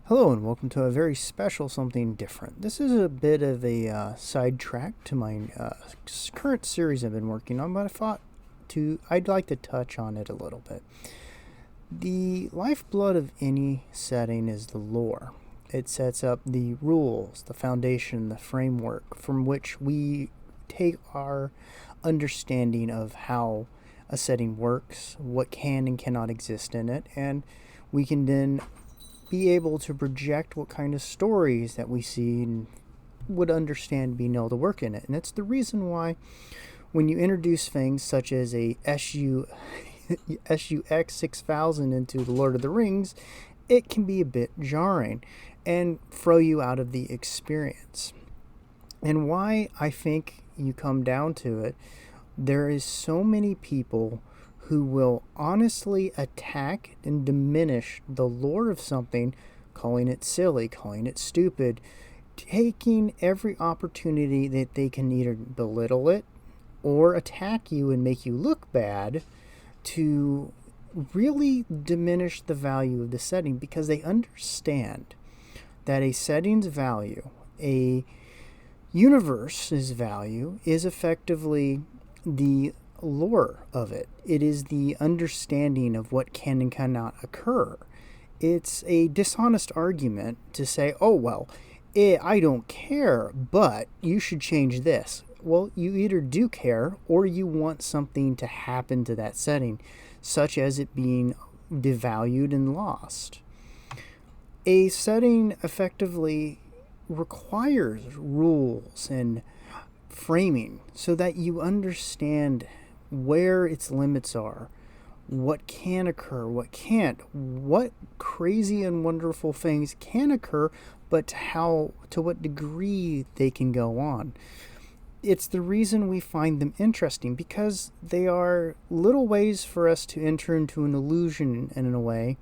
Hello and welcome to a very special something different. This is a bit of a sidetrack to my current series I've been working on, but I'd like to touch on it a little bit. The lifeblood of any setting is the lore. It sets up the rules, the foundation, the framework from which we take our understanding of how a setting works, what can and cannot exist in it, and we can then be able to project what kind of stories that we see and would understand being able to work in it. And it's the reason why when you introduce things such as a SUX 6000 into the Lord of the Rings, it can be a bit jarring and throw you out of the experience. And why I think you come down to it, there is so many people who will honestly attack and diminish the lore of something, calling it silly, calling it stupid, taking every opportunity that they can either belittle it or attack you and make you look bad to really diminish the value of the setting, because they understand that a setting's value, a universe's value, is effectively the lore of it. It is the understanding of what can and cannot occur. It's a dishonest argument to say, oh, well, I don't care, but you should change this. Well, you either do care or you want something to happen to that setting, such as it being devalued and lost. A setting effectively requires rules and framing so that you understand where its limits are, what can occur, what can't, what crazy and wonderful things can occur, but to what degree they can go on. It's the reason we find them interesting, because they are little ways for us to enter into an illusion in a way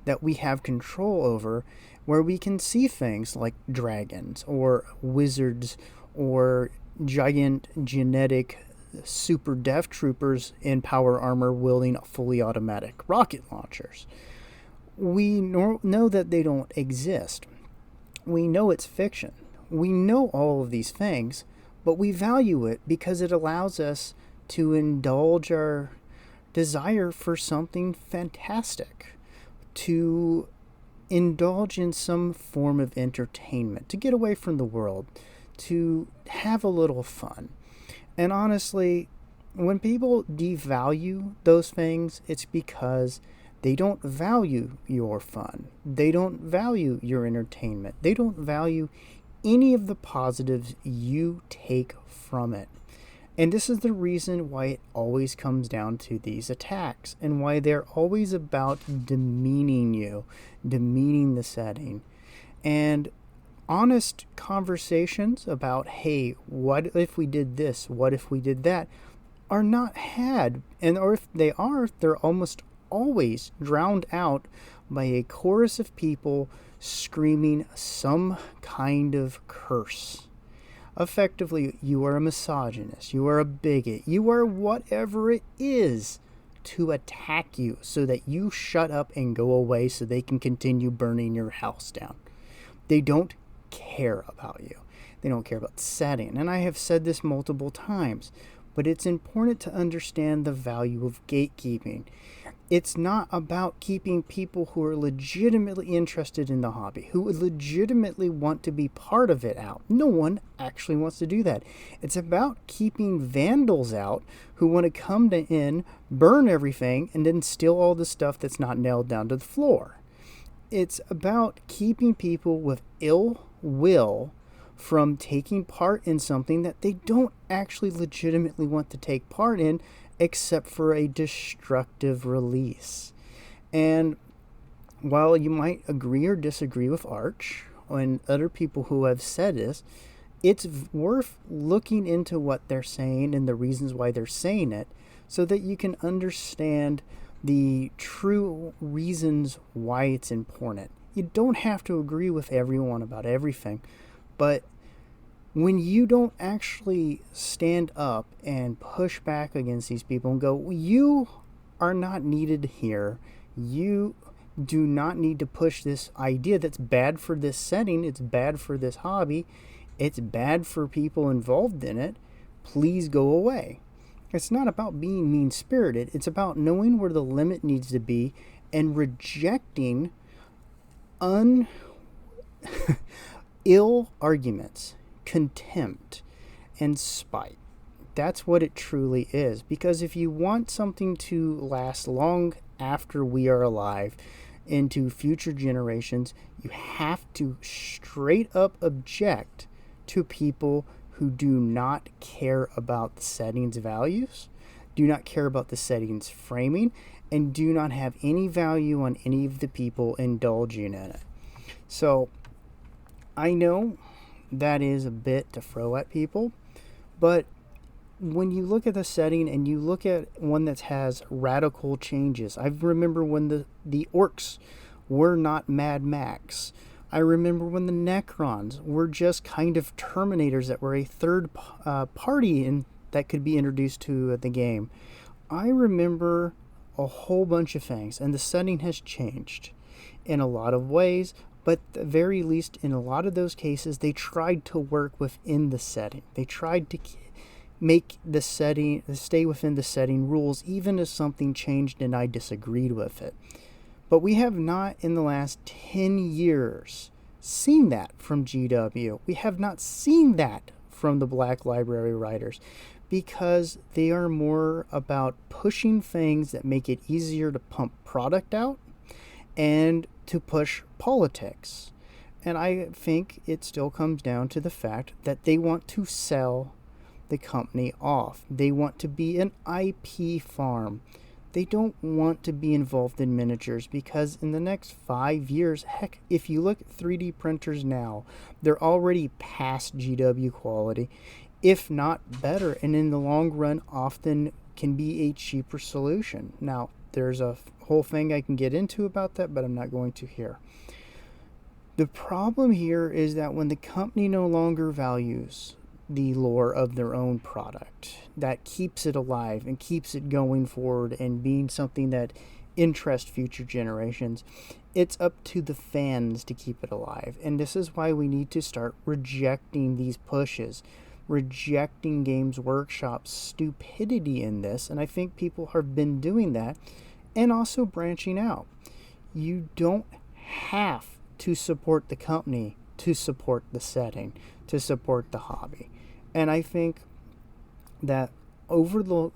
that we have control over, where we can see things like dragons or wizards or giant genetic super death troopers in power armor wielding fully automatic rocket launchers. We know that they don't exist. We know it's fiction. We know all of these things, but we value it because it allows us to indulge our desire for something fantastic, to indulge in some form of entertainment, to get away from the world, to have a little fun. And honestly, when people devalue those things, it's because they don't value your fun. They don't value your entertainment. They don't value any of the positives you take from it. And this is the reason why it always comes down to these attacks, and why they're always about demeaning you, demeaning the setting. And honest conversations about, hey, what if we did this? What if we did that? Are not had. Or if they are, they're almost always drowned out by a chorus of people screaming some kind of curse. Effectively, you are a misogynist, you are a bigot, you are whatever it is to attack you so that you shut up and go away so they can continue burning your house down. They don't care about you. They don't care about the setting. And I have said this multiple times, but it's important to understand the value of gatekeeping. It's not about keeping people who are legitimately interested in the hobby, who legitimately want to be part of it, out. No one actually wants to do that. It's about keeping vandals out who want to come in, burn everything, and then steal all the stuff that's not nailed down to the floor. It's about keeping people with ill will from taking part in something that they don't actually legitimately want to take part in, except for a destructive release. And while you might agree or disagree with Arch and other people who have said this, it's worth looking into what they're saying and the reasons why they're saying it, so that you can understand the true reasons why it's important. You don't have to agree with everyone about everything, but when you don't actually stand up and push back against these people and go, you are not needed here, do not need to push this idea that's bad for this setting, it's bad for this hobby, it's bad for people involved in it. Please go away. It's not about being mean-spirited. It's about knowing where the limit needs to be and rejecting ill arguments, contempt, and spite. That's what it truly is. Because if you want something to last long after we are alive, into future generations, you have to straight up object to people who do not care about the setting's values, do not care about the setting's framing, and do not have any value on any of the people indulging in it. So I know that is a bit to throw at people, but when you look at the setting and you look at one that has radical changes, I remember when the orcs were not Mad Max. I remember when the Necrons were just kind of Terminators that were a third party that could be introduced to the game. I remember a whole bunch of things, and the setting has changed in a lot of ways, but at the very least, in a lot of those cases, they tried to work within the setting. They tried to make the setting stay within the setting rules, even if something changed and I disagreed with it. But we have not in the last 10 years seen that from GW. We have not seen that from the Black Library writers, because they are more about pushing things that make it easier to pump product out and to push politics. And I think it still comes down to the fact that they want to sell the company off. They want to be an IP farm. They don't want to be involved in miniatures, because in the next 5 years, heck, if you look at 3D printers now, they're already past GW quality, if not better, and in the long run often can be a cheaper solution. Now, there's a whole thing I can get into about that, but I'm not going to here. The problem here is that when the company no longer values the lore of their own product, that keeps it alive and keeps it going forward and being something that interests future generations, it's up to the fans to keep it alive. And this is why we need to start rejecting these pushes, rejecting Games Workshop's stupidity in this. And I think people have been doing that, and also branching out. You don't have to support the company to support the setting, to support the hobby. And I think that over the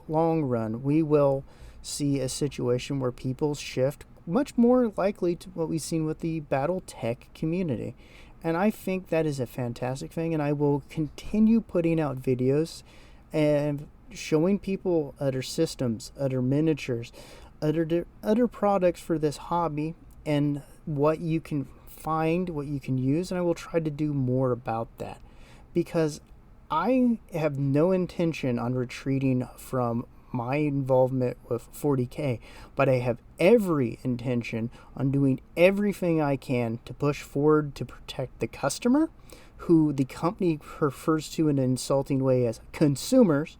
long run, we will see a situation where people shift much more likely to what we've seen with the BattleTech community. And I think that is a fantastic thing, and I will continue putting out videos and showing people other systems, other miniatures, other products for this hobby, and what you can find, what you can use, and I will try to do more about that, because I have no intention on retreating from my involvement with 40K, but I have every intention on doing everything I can to push forward to protect the customer, who the company refers to in an insulting way as consumers,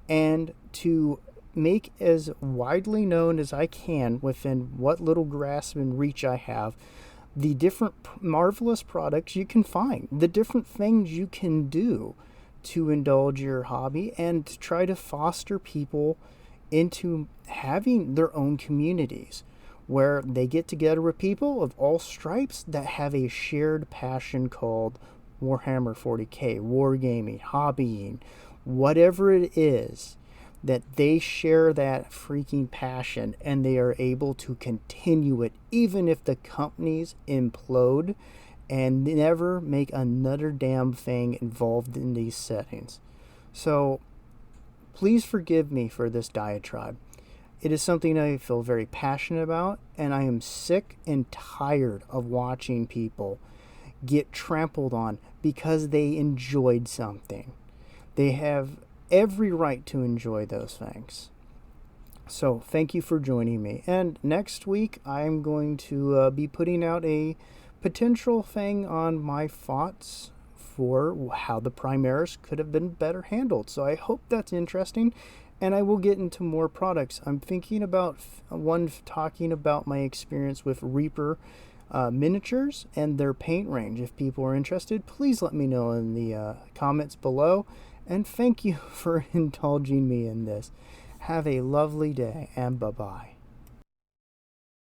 and to make as widely known as I can, within what little grasp and reach I have, the different marvelous products you can find, the different things you can do to indulge your hobby, and to try to foster people into having their own communities where they get together with people of all stripes that have a shared passion called Warhammer 40K, wargaming, hobbying, whatever it is, that they share that freaking passion, and they are able to continue it even if the companies implode and never make another damn thing involved in these settings. So please forgive me for this diatribe. It is something I feel very passionate about, and I am sick and tired of watching people get trampled on because they enjoyed something. They have every right to enjoy those things. So thank you for joining me. And next week I'm going to be putting out a potential thing on my thoughts for how the Primaris could have been better handled. So I hope that's interesting, And I will get into more products. I'm thinking about talking about my experience with Reaper miniatures and their paint range. If people are interested, please let me know in the comments below. And thank you for indulging me in this. Have a lovely day, and bye-bye.